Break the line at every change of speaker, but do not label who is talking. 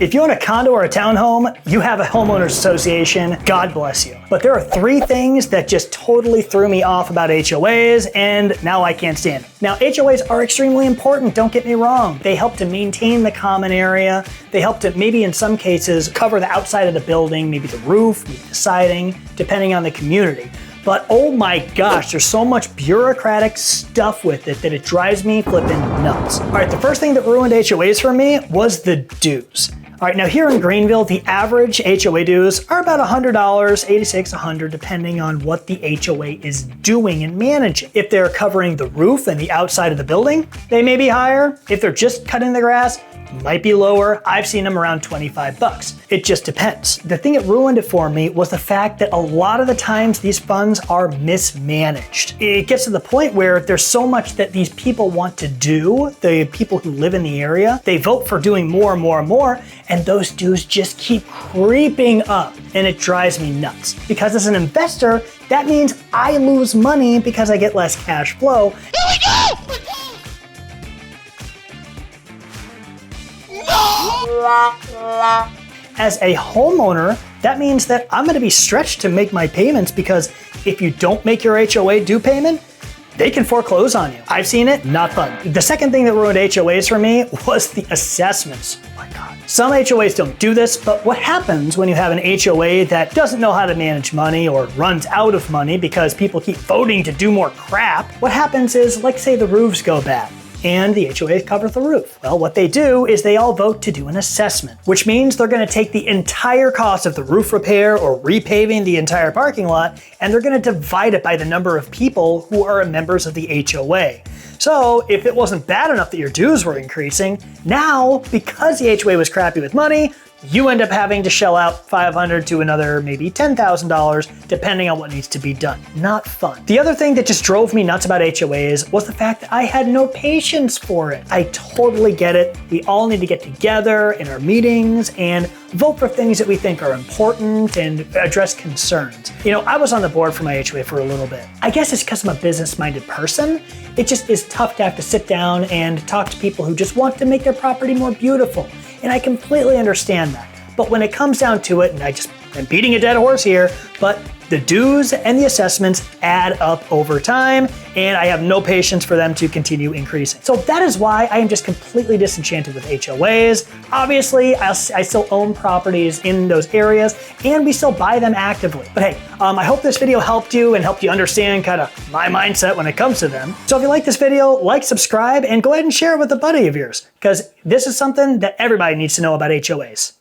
If you own a condo or a townhome, you have a homeowners association, God bless you. But there are 3 things that just totally threw me off about HOAs, and now I can't stand it. Now, HOAs are extremely important, don't get me wrong. They help to maintain the common area. They help to, maybe in some cases, cover the outside of the building, maybe the roof, maybe the siding, depending on the community. But oh my gosh, there's so much bureaucratic stuff with it that it drives me flipping nuts. All right, the first thing that ruined HOAs for me was the dues. All right, now here in Greenville, the average HOA dues are about $100, $86, $100, depending on what the HOA is doing and managing. If they're covering the roof and the outside of the building, they may be higher. If they're just cutting the grass, might be lower. I've seen them around 25 bucks. It just depends. The thing that ruined it for me was the fact that a lot of the times these funds are mismanaged. It gets to the point where there's so much that these people want to do, the people who live in the area, they vote for doing more and more and more, and those dues just keep creeping up, and it drives me nuts. Because as an investor, that means I lose money because I get less cash flow. Here we go! As a homeowner, that means that I'm going to be stretched to make my payments, because if you don't make your HOA due payment, they can foreclose on you. I've seen it, not fun. The second thing that ruined HOAs for me was the assessments. Oh my God. Some HOAs don't do this, but what happens when you have an HOA that doesn't know how to manage money or runs out of money because people keep voting to do more crap? What happens is, like say the roofs go bad, and the HOA covers the roof. Well, what they do is they all vote to do an assessment, which means they're gonna take the entire cost of the roof repair or repaving the entire parking lot, and they're gonna divide it by the number of people who are members of the HOA. So if it wasn't bad enough that your dues were increasing, now, because the HOA was crappy with money, you end up having to shell out $500 to another maybe $10,000, depending on what needs to be done. Not fun. The other thing that just drove me nuts about HOAs was the fact that I had no patience for it. I totally get it. We all need to get together in our meetings and vote for things that we think are important and address concerns. You know, I was on the board for my HOA for a little bit. I guess it's because I'm a business-minded person. It just is tough to have to sit down and talk to people who just want to make their property more beautiful. And I completely understand that. But when it comes down to it, and I'm beating a dead horse here, but the dues and the assessments add up over time, and I have no patience for them to continue increasing. So that is why I am just completely disenchanted with HOAs. Obviously, I still own properties in those areas, and we still buy them actively. But hey, I hope this video helped you and helped you understand kind of my mindset when it comes to them. So if you like this video, like, subscribe, and go ahead and share it with a buddy of yours, because this is something that everybody needs to know about HOAs.